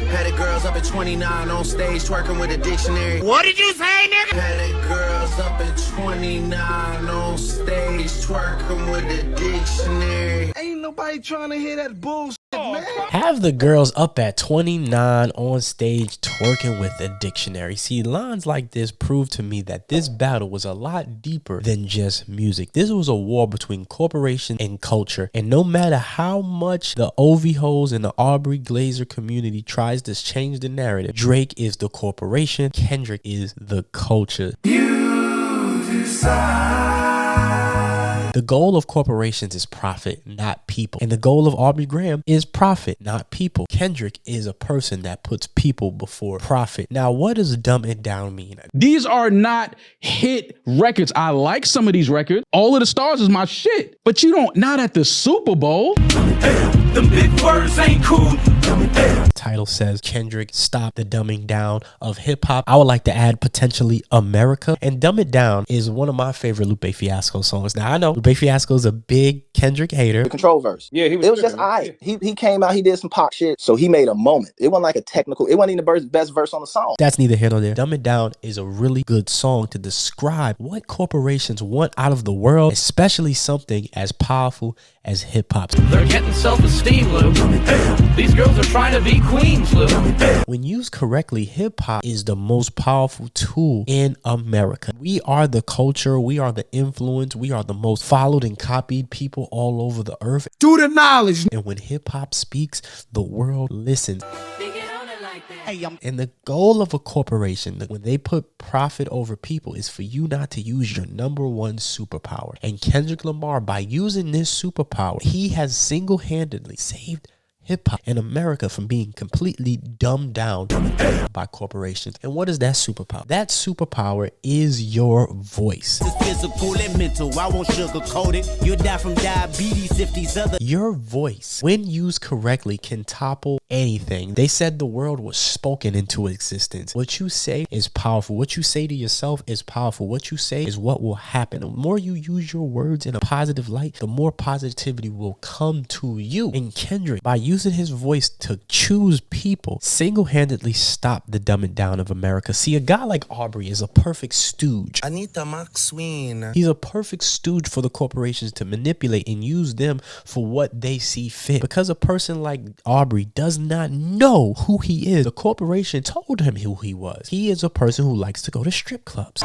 Had the girls up at 29 on stage twerking with a dictionary. What did you say, nigga? Had the girls up at 29 on stage twerking with a dictionary. Ain't nobody trying to hear that bullshit, man. Have the girls up at 29 on stage twerking with a dictionary. See, lines like this prove to me that this battle was a lot deeper than just music. This was a war between corporation and culture. And no matter how much the Ovi hoes and the Aubrey Glazer community tries to change the narrative, Drake is the corporation, Kendrick is the culture. You decide. The goal of corporations is profit, not people. And the goal of Aubrey Graham is profit, not people. Kendrick is a person that puts people before profit. Now, what does dumb it down mean? These are not hit records. I like some of these records. All of the Stars is my shit. But you don't, not at the Super Bowl. Them big words ain't cool. Title says Kendrick stop the dumbing down of hip hop. I would like to add potentially America. And Dumb It Down is one of my favorite Lupe Fiasco songs. Now I know Lupe Fiasco is a big Kendrick hater. The control verse. Yeah, it was just alright. He came out, he did some pop shit, so he made a moment. It wasn't like a technical, it wasn't even the best verse on the song. That's neither here nor there. Dumb It Down is a really good song to describe what corporations want out of the world, especially something as powerful as hip hop. They're getting self-esteem, Lou. These girls are trying to be queens, Lou. When used correctly, hip hop is the most powerful tool in America. We are the culture, we are the influence, we are the most followed and copied people all over the earth. Do the knowledge. And when hip hop speaks, the world listens. And the goal of a corporation, when they put profit over people, is for you not to use your number one superpower. And Kendrick Lamar, by using this superpower, he has single-handedly saved hip-hop and America from being completely dumbed down by corporations. And what is that superpower? That superpower is your voice. It's physical and mental. I won't sugarcoat it. You'll die from diabetes if these other. Your voice, when used correctly, can topple anything. They said the world was spoken into existence. What you say is powerful. What you say to yourself is powerful. What you say is what will happen. The more you use your words in a positive light, the more positivity will come to you. And Kendrick, by using his voice to choose people, single-handedly stopped the dumbing down of America. See, a guy like Aubrey is a perfect stooge. Anita McSween. He's a perfect stooge for the corporations to manipulate and use them for what they see fit. Because a person like Aubrey does not know who he is, the corporation told him who he was. He is a person who likes to go to strip clubs.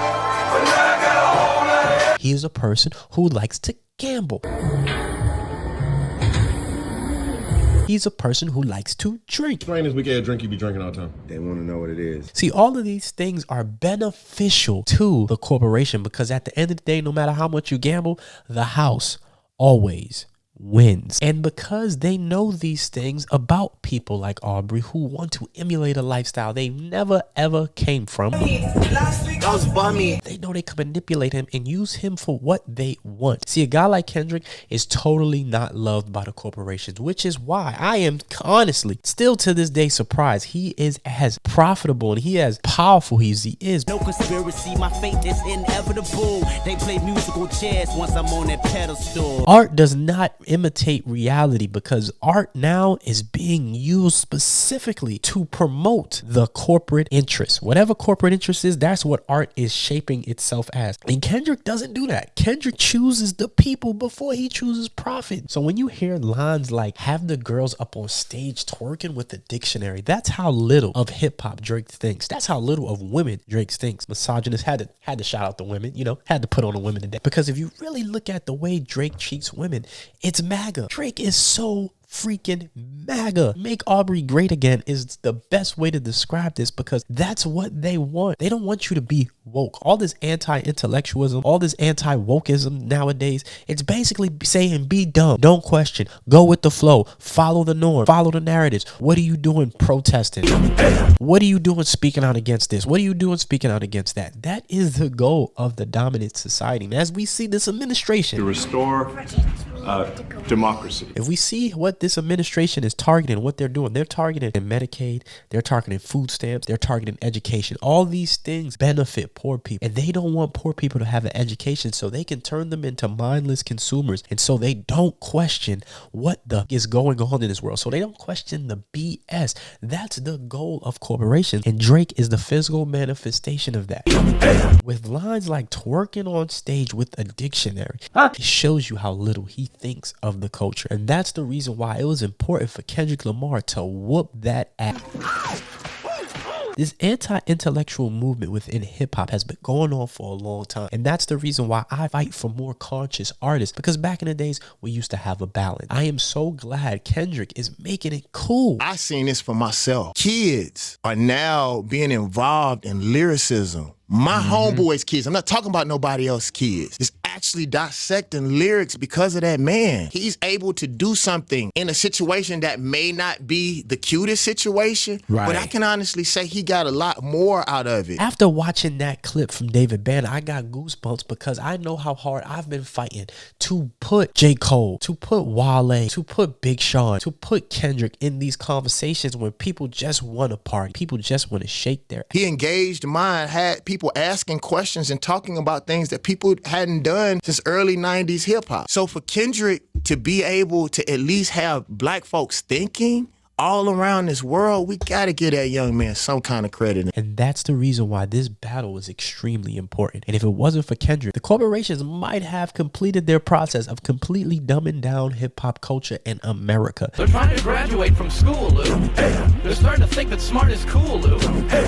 He is a person who likes to gamble. He's a person who likes to drink. Strain this weekend drink you be drinking all the time. They want to know what it is. See, all of these things are beneficial to the corporation because at the end of the day, no matter how much you gamble, the house always wins. And because they know these things about people like Aubrey who want to emulate a lifestyle they never ever came from, That was bummy. they know they can manipulate him and use him for what they want. See, a guy like Kendrick is totally not loved by the corporations, which is why I am honestly still to this day surprised he is as profitable and he as powerful as he is. No conspiracy, my fate is inevitable. They play musical chairs once I'm on that pedestal. Art does not imitate reality because art now is being used specifically to promote the corporate interest. Whatever corporate interest is, that's what art is shaping itself as. And Kendrick doesn't do that. Kendrick chooses the people before he chooses profit. So when you hear lines like have the girls up on stage twerking with a dictionary, that's how little of hip hop Drake thinks. That's how little of women Drake thinks. Misogynist had to shout out the women, had to put on the women today. Because if you really look at the way Drake treats women, it's MAGA. Drake is so freaking MAGA. Make Aubrey great again is the best way to describe this because that's what they want. They don't want you to be woke. All this anti-intellectualism, all this anti-wokeism nowadays, it's basically saying be dumb, don't question, go with the flow, follow the norm, follow the narratives. What are you doing protesting? What are you doing speaking out against this? What are you doing speaking out against that? That is the goal of the dominant society. And as we see this administration To restore democracy. If we see what this administration is targeting, what they're doing, they're targeting Medicaid, they're targeting food stamps, they're targeting education. All these things benefit poor people, and they don't want poor people to have an education so they can turn them into mindless consumers, and so they don't question what the is going on in this world. So they don't question the BS. That's the goal of corporations, and Drake is the physical manifestation of that. With lines like twerking on stage with a dictionary, it shows you how little he thinks of the culture. And that's the reason why it was important for Kendrick Lamar to whoop that ass. This anti-intellectual movement within hip-hop has been going on for a long time. And that's the reason why I fight for more conscious artists. Because back in the days, we used to have a balance. I am so glad Kendrick is making it cool. I seen this for myself. Kids are now being involved in lyricism. My homeboys' kids, I'm not talking about nobody else's kids, is actually dissecting lyrics because of that man. He's able to do something in a situation that may not be the cutest situation, but I can honestly say he got a lot more out of it. After watching that clip from David Banner, I got goosebumps because I know how hard I've been fighting to put J. Cole, to put Wale, to put Big Sean, to put Kendrick in these conversations when people just want to party. People just want to shake their ass. He engaged mind, had people asking questions and talking about things that people hadn't done since early 90s hip hop. So for Kendrick to be able to at least have black folks thinking all around this world, we got to give that young man some kind of credit. And that's the reason why this battle is extremely important. And if it wasn't for Kendrick, the corporations might have completed their process of completely dumbing down hip-hop culture in America. They're trying to graduate from school, Lou. They're starting to think that smart is cool, Lou.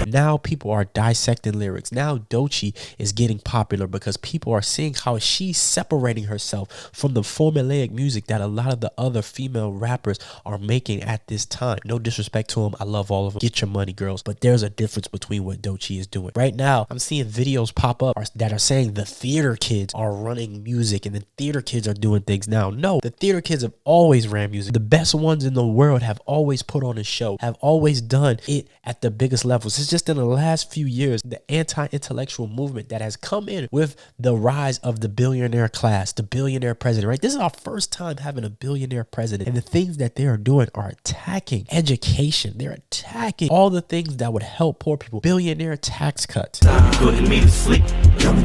Now people are dissecting lyrics. Now Doechii is getting popular because people are seeing how she's separating herself from the formulaic music that a lot of the other female rappers are making at this time. No disrespect to them. I love all of them. Get your money, girls. But there's a difference between what Doechii is doing. Right now, I'm seeing videos pop up that are saying the theater kids are running music and the theater kids are doing things now. No, the theater kids have always ran music. The best ones in the world have always put on a show, have always done it at the biggest levels. It's just in the last few years, the anti-intellectual movement that has come in with the rise of the billionaire class, the billionaire president, right? This is our first time having a billionaire president. And the things that they are doing are attacking education. They're attacking all the things that would help poor people. Billionaire tax cuts. Putting me to sleep.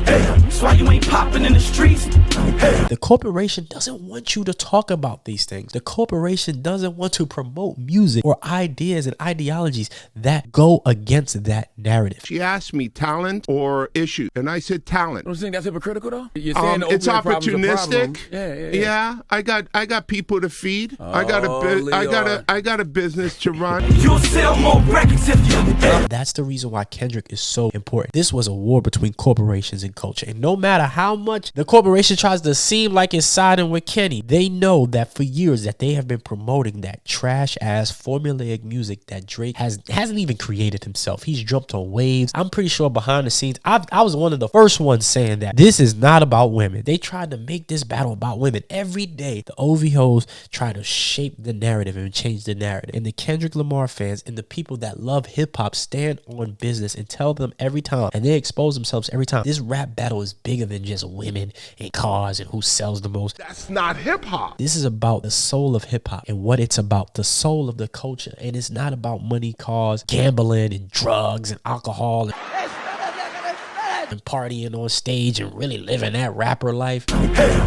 That's why you ain't popping in the streets. The corporation doesn't want you to talk about these things. The corporation doesn't want to promote music or ideas and ideologies that go against that narrative. She asked me talent or issue, and I said talent. Don't you think that's hypocritical though? You're saying it's opportunistic. Yeah. I got people to feed. I got a business to run. You'll sell more records if you. That's the reason why Kendrick is so important. This was a war between corporations and culture. And no matter how much the corporation tries to seem like it's siding with Kenny, they know that for years that they have been promoting that trash ass formulaic music that Drake hasn't even created himself. He's jumped on waves. I'm pretty sure behind the scenes, I was one of the first ones saying that this is not about women. They tried to make this battle about women. Every day, the OVOs try to shape the narrative and change the narrative. And the Kendrick Lamar fans and the people that love hip hop stand on business and tell them every time, and they expose themselves every time. This rap battle is bigger than just women and cars and who sells the most. That's not hip hop. This is about the soul of hip hop and what it's about, the soul of the culture. And it's not about money, cars, gambling and drugs and alcohol and partying on stage and really living that rapper life.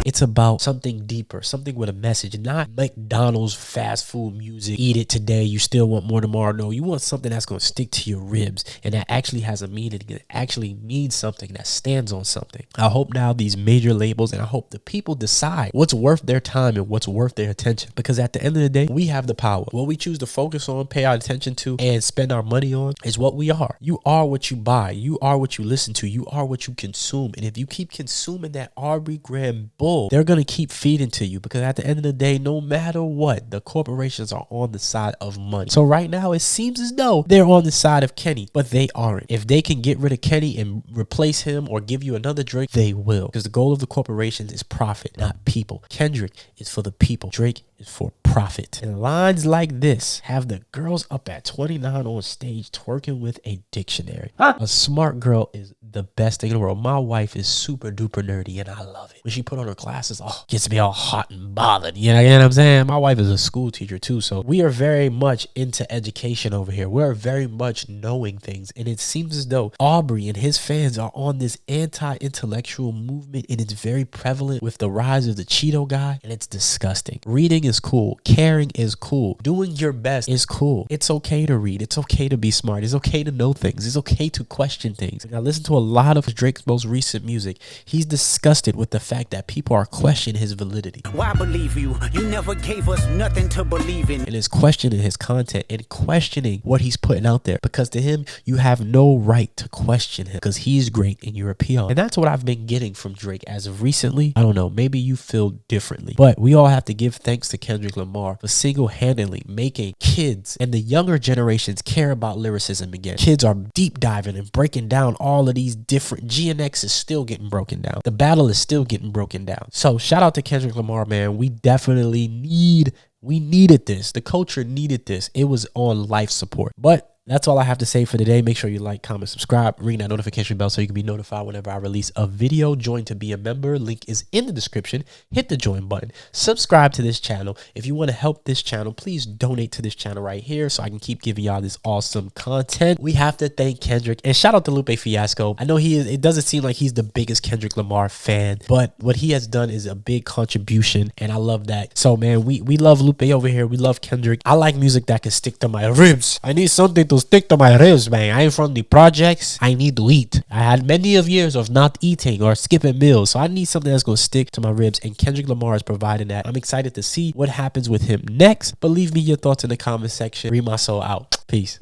It's about something deeper, something with a message, not McDonald's fast food music. Eat it today, you still want more tomorrow. No, you want something that's going to stick to your ribs and that actually has a meaning, that actually means something, that stands on something. I hope now these major labels, and I hope the people decide what's worth their time and what's worth their attention, because at the end of the day, we have the power. What we choose to focus on, pay our attention to, and spend our money on is what we are. You are what you buy. You are what you listen to. You are what you consume. And if you keep consuming that Aubrey Graham bull, they're going to keep feeding to you, because at the end of the day, no matter what, the corporations are on the side of money. So right now, it seems as though they're on the side of Kenny, but they aren't. If they can get rid of Kenny and replace him or give you another Drake, they will, because the goal of the corporations is profit, not people. Kendrick is for the people. Drake is for profit. And lines like this have the girls up at 29 on stage twerking with a dictionary. A smart girl is the best thing in the world. My wife is super duper nerdy and I love it. When she put on her glasses, gets me all hot and bothered. You know what I'm saying? My wife is a school teacher too, so we are very much into education over here. We're very much knowing things, and it seems as though Aubrey and his fans are on this anti-intellectual movement, and it's very prevalent with the rise of the Cheeto guy, and it's disgusting. Reading is cool. Caring is cool. Doing your best is cool. It's okay to read. It's okay to be smart. It's okay to know things. It's okay to question things. I listen to a lot of Drake's most recent music. He's disgusted with the fact that people are questioning his validity. Why believe you? You never gave us nothing to believe in. And is questioning his content and questioning what he's putting out there, because to him, you have no right to question him because he's great and you're a peon. And that's what I've been getting from Drake as of recently. I don't know, maybe you feel differently, but we all have to give thanks to Kendrick Lamar for single-handedly making kids and the younger generations care about lyricism again. Kids are deep diving and breaking down all of these different GNX is still getting broken down. The battle is still getting broken down. So shout out to Kendrick Lamar, man. We definitely needed this. The culture needed this. It was on life support. But that's all I have to say for today. Make sure you like, comment, subscribe, ring that notification bell so you can be notified whenever I release a video. Join to be a member. Link is in the description. Hit the join button. Subscribe to this channel. If you want to help this channel, please donate to this channel right here so I can keep giving y'all this awesome content. We have to thank Kendrick. And shout out to Lupe Fiasco. I know it doesn't seem like he's the biggest Kendrick Lamar fan, but what he has done is a big contribution, and I love that. So, man, we love Lupe over here. We love Kendrick. I like music that can stick to my ribs. I need something to stick to my ribs, man. I ain't from the projects. I need to eat. I had many of years of not eating or skipping meals, so I need something that's going to stick to my ribs, and Kendrick Lamar is providing that. I'm excited to see what happens with him next, but leave me your thoughts in the comment section. Read my soul out. Peace.